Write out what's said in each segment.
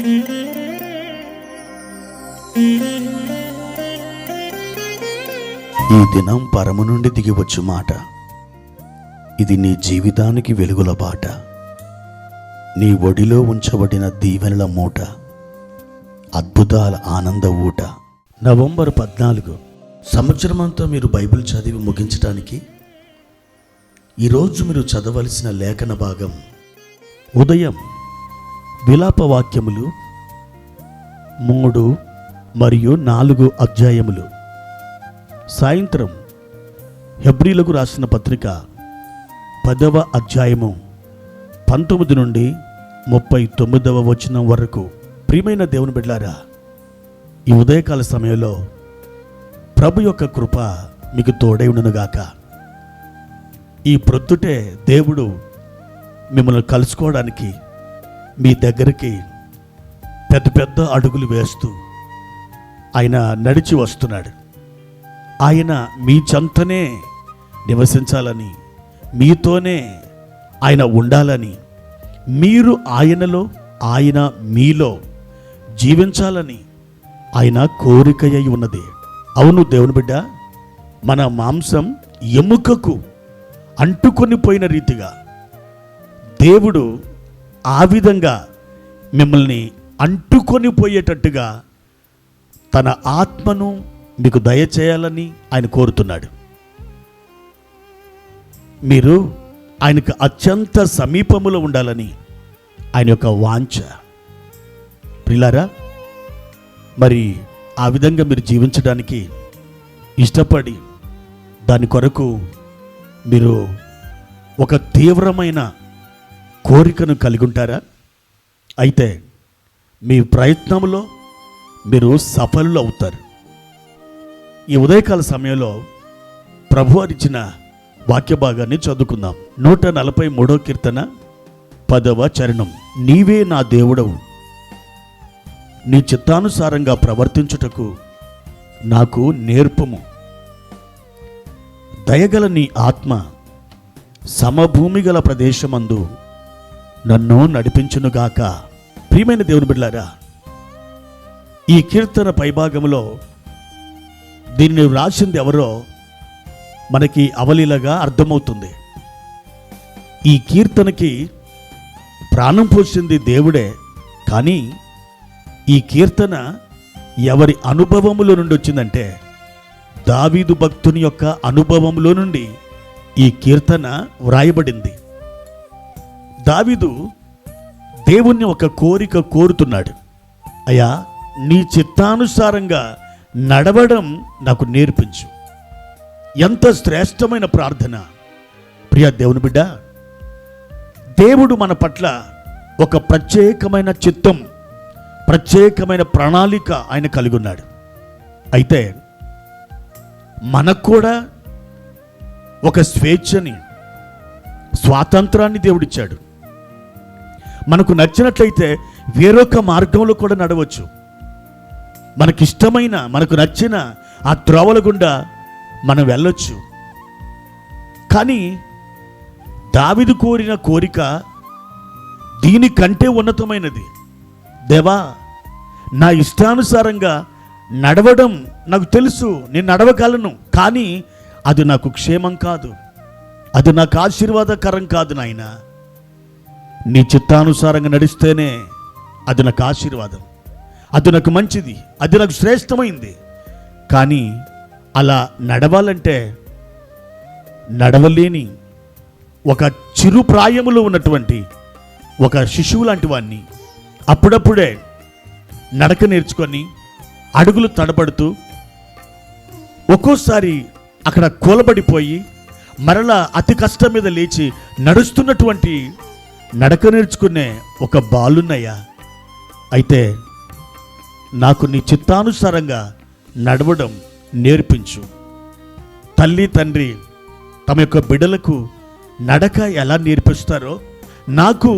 ఈ దినం పరము నుండి దిగివచ్చు మాట. ఇది నీ జీవితానికి వెలుగుల బాట. నీ ఒడిలో ఉంచబడిన దీవెనల మూట, అద్భుతాల ఆనంద ఊట. నవంబర్ 14 సంవత్సరమంతా మీరు బైబిల్ చదివి ముగించడానికి ఈరోజు మీరు చదవలసిన లేఖన భాగం ఉదయం విలాప వాక్యములు 3 మరియు 4 అధ్యాయములు, సాయంత్రం హెబ్రీలకు రాసిన పత్రిక 10వ అధ్యాయము 19 నుండి 39వ వచనం వరకు. ప్రియమైన దేవుని బిడ్డలారా, ఈ ఉదయకాల సమయంలో ప్రభు యొక్క కృప మీకు తోడై ఉండునుగాక. ఈ ప్రొద్దుటే దేవుడు మిమ్మల్ని కలుసుకోవడానికి మీ దగ్గరికి పెద్ద పెద్ద అడుగులు వేస్తూ ఆయన నడిచి వస్తున్నాడు. ఆయన మీ చెంతనే నివసించాలని, మీతోనే ఆయన ఉండాలని, మీరు ఆయనలో ఆయన మీలో జీవించాలని ఆయన కోరిక అయి ఉన్నది. అవును దేవుని బిడ్డ, మన మాంసం ఎముకకు అంటుకొని పోయిన రీతిగా దేవుడు ఆ విధంగా మిమ్మల్ని అంటుకొని పోయేటట్టుగా తన ఆత్మను మీకు దయచేయాలని ఆయన కోరుతున్నాడు. మీరు ఆయనకు అత్యంత సమీపములో ఉండాలని ఆయన యొక్క వాంఛ. ప్రియులారా, మరి ఆ విధంగా మీరు జీవించడానికి ఇష్టపడి దాని కొరకు మీరు ఒక తీవ్రమైన కోరికను కలిగి ఉంటారా? అయితే మీ ప్రయత్నంలో మీరు సఫలులు అవుతారు. ఈ ఉదయకాల సమయంలో ప్రభువు ఇచ్చిన వాక్య భాగాన్ని చదువుకుందాం. 143వ కీర్తన 10వ చరణం. నీవే నా దేవుడవు, నీ చిత్తానుసారంగా ప్రవర్తించుటకు నాకు నేర్పుము. దయగల నీ ఆత్మ సమభూమి గల ప్రదేశమందు నన్ను నడిపించునుగాక. ప్రియమైన దేవుని బిడ్డలారా, ఈ కీర్తన పైభాగంలో దీన్ని రాసింది ఎవరో మనకి అవలీలగా అర్థమవుతుంది. ఈ కీర్తనకి ప్రాణం పోసింది దేవుడే. కానీ ఈ కీర్తన ఎవరి అనుభవములో నుండి వచ్చిందంటే దావీదు భక్తుని యొక్క అనుభవంలో నుండి ఈ కీర్తన వ్రాయబడింది. దావీదు దేవుణ్ణి ఒక కోరిక కోరుతున్నాడు. అయ్యా, నీ చిత్తానుసారంగా నడవడం నాకు నేర్పించు. ఎంత శ్రేష్టమైన ప్రార్థన! ప్రియ దేవుని బిడ్డ, దేవుడు మన పట్ల ఒక ప్రత్యేకమైన చిత్తం, ప్రత్యేకమైన ప్రణాళిక ఆయన కలిగి ఉన్నాడు. అయితే మనకు కూడా ఒక స్వేచ్ఛని, స్వాతంత్రాన్ని దేవుడిచ్చాడు. మనకు నచ్చినట్లయితే వేరొక మార్గంలో కూడా నడవచ్చు. మనకిష్టమైన, మనకు నచ్చిన ఆ త్రోవల గుండా మనం వెళ్ళొచ్చు. కానీ దావీదు కోరిన కోరిక దీనికంటే ఉన్నతమైనది. దేవా, నా ఇష్టానుసారంగా నడవడం నాకు తెలుసు, నేను నడవగలను. కానీ అది నాకు క్షేమం కాదు, అది నాకు ఆశీర్వాదకరం కాదు నాయనా. నీ చిత్తానుసారంగా నడిస్తేనే అది నాకు ఆశీర్వాదం, అది నాకు మంచిది, అది నాకు శ్రేష్టమైంది. కానీ అలా నడవాలంటే నడవలేని ఒక చిరుప్రాయములో ఉన్నటువంటి ఒక శిశువు లాంటి వాడిని అప్పుడప్పుడే నడక నేర్చుకొని అడుగులు తడబడుతూ ఒక్కోసారి అక్కడ కూలబడిపోయి మరలా అతి కష్టం మీద లేచి నడుస్తున్నటువంటి నడక నేర్చుకునే ఒక బాలున్నయ్యా. అయితే నాకు నీ చిత్తానుసారంగా నడవడం నేర్పించు. తల్లి తండ్రి తమ యొక్క బిడ్డలకు నడక ఎలా నేర్పిస్తారో నాకు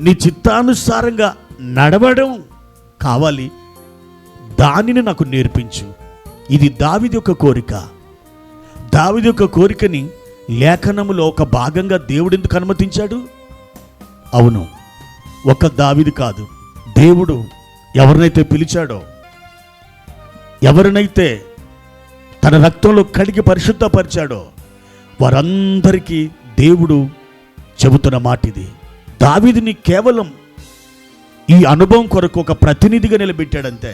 నీ చిత్తానుసారంగా నడవడం కావాలి, దానిని నాకు నేర్పించు. ఇది దావీదు యొక్క కోరిక. దావీదు యొక్క కోరికని లేఖనములో ఒక భాగంగా దేవుడు ఎందుకు అనుమతించాడు? అవును, ఒక దావీదు కాదు, దేవుడు ఎవరినైతే పిలిచాడో, ఎవరినైతే తన రక్తంలో కడిగి పరిశుద్ధపరిచాడో వారందరికీ దేవుడు చెబుతున్న మాట ఇది. దావీదుని కేవలం ఈ అనుభవం కొరకు ఒక ప్రతినిధిగా నిలబెట్టాడంతే.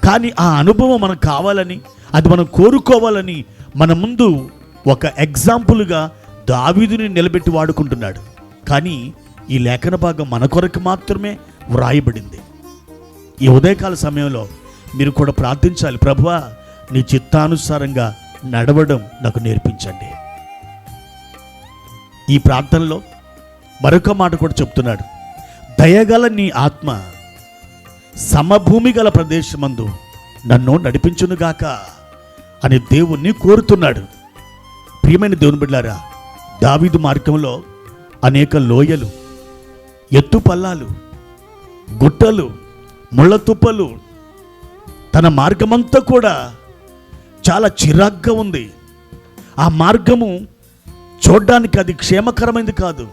కానీ ఆ అనుభవం మనకు కావాలని, అది మనం కోరుకోవాలని మన ముందు ఒక ఎగ్జాంపుల్గా దావీదుని నిలబెట్టి వాడుకుంటున్నాడు. కానీ ఈ లేఖన భాగం మన కొరకు మాత్రమే వ్రాయబడింది. ఈ ఉదయకాల సమయంలో మీరు కూడా ప్రార్థించాలి, ప్రభువా నీ చిత్తానుసారంగా నడవడం నాకు నేర్పించండి. ఈ ప్రార్థనలో మరొక మాట కూడా చెప్తున్నాడు, దయగల నీ ఆత్మ సమభూమి గల ప్రదేశమందు నన్ను నడిపించునుగాక అని దేవుణ్ణి కోరుతున్నాడు. ప్రియమైన దేవుని బిడ్డలారా, దావీదు మార్గంలో అనేక లోయలు, ఎత్తు పల్లాలు, గుట్టలు, ముళ్ళ తుప్పలు, తన మార్గమంతా కూడా చాలా చిరాగ్గా ఉంది. ఆ మార్గము చూడ్డానికి అది క్షేమకరమైనది కాదు.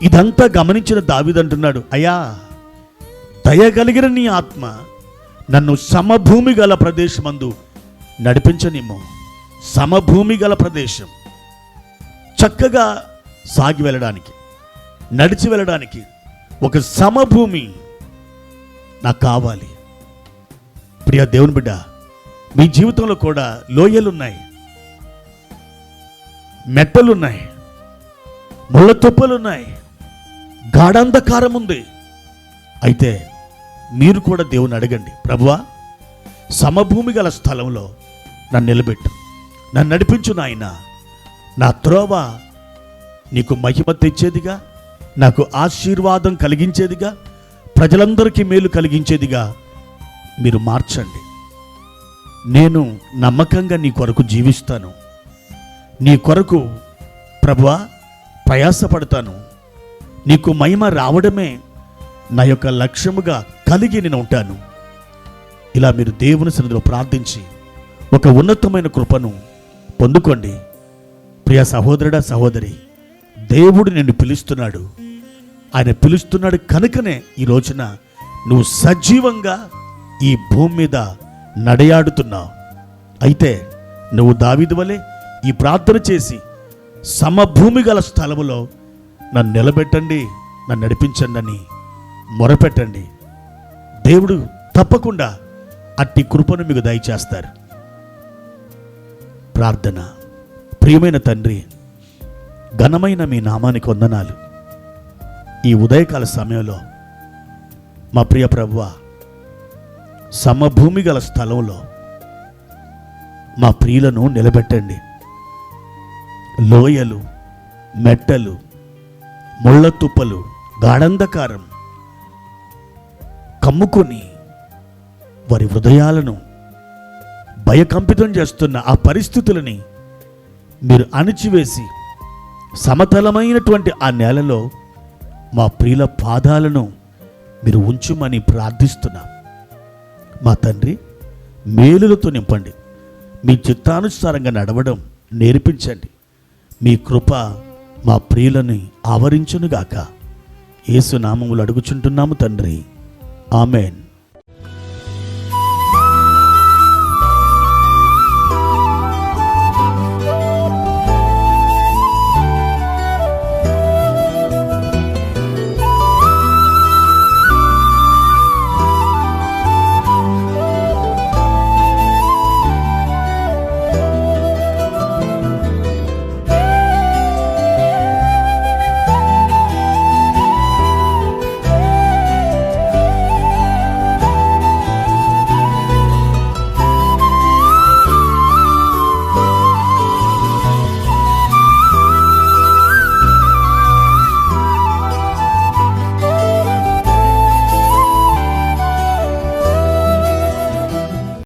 ఇదంతా గమనించిన దావీదు అంటున్నాడు, అయ్యా దయగలిగిన నీ ఆత్మ నన్ను సమభూమి గల ప్రదేశమందు నడిపించనిమ్ము. సమభూమి గల ప్రదేశం, చక్కగా సాగి వెళ్ళడానికి, నడిచి వెళ్ళడానికి ఒక సమభూమి నాకు కావాలి. ప్రియ దేవుని బిడ్డ, మీ జీవితంలో కూడా లోయలున్నాయి, మెట్టలున్నాయి, ముళ్ళ తుప్పలున్నాయి, గాఢాంధకారం ఉంది. అయితే మీరు కూడా దేవుని అడగండి, ప్రభువా సమభూమి గల స్థలంలో నన్ను నిలబెట్టు, నన్ను నడిపించు నాయన. నా త్రోవ నీకు మహిమ తెచ్చేదిగా, నాకు ఆశీర్వాదం కలిగించేదిగా, ప్రజలందరికీ మేలు కలిగించేదిగా మీరు మార్చండి. నేను నమ్మకంగా నీ కొరకు జీవిస్తాను, నీ కొరకు ప్రభువా ప్రయాసపడతాను, నీకు మహిమ రావడమే నా యొక్క లక్ష్యముగా కలిగి నేను ఉంటాను. ఇలా మీరు దేవుని సన్నిధిలో ప్రార్థించి ఒక ఉన్నతమైన కృపను పొందుకోండి. ప్రియ సహోదరుడా, సహోదరి, దేవుడు నిన్ను పిలుస్తున్నాడు. ఆయన పిలుస్తున్నాడు కనుకనే ఈ రోజున నువ్వు సజీవంగా ఈ భూమి మీద నడయాడుతున్నావు. అయితే నువ్వు దావీదు వలె ఈ ప్రార్థన చేసి సమభూమి గల స్థలములో నన్ను నిలబెట్టండి, నన్ను నడిపించండి అని మొరపెట్టండి. దేవుడు తప్పకుండా అట్టి కృపను మీకు దయచేస్తారు. ప్రార్థన. ప్రియమైన తండ్రి, ఘనమైన మీ నామానికి వందనాలు. ఈ ఉదయకాల సమయంలో మా ప్రియ ప్రభువా సమభూమి గల స్థలంలో మా ప్రియులను నిలబెట్టండి. లోయలు, మెట్టలు, ముళ్ళ తుప్పలు, గాఢంధకారం కమ్ముకొని వారి హృదయాలను భయకంపితం చేస్తున్న ఆ పరిస్థితులని మీరు అణిచివేసి సమతలమైనటువంటి ఆ నేలలో మా ప్రియుల పాదాలను మీరు ఉంచుమని ప్రార్థిస్తున్నాం. మా తండ్రి, మేలులతో నింపండి, మీ చిత్తానుసారంగా నడవడం నేర్పించండి. మీ కృప మా ప్రియులని ఆవరించునుగాక. యేసు నామములో అడుగుచుంటున్నాము తండ్రి, ఆమెన్.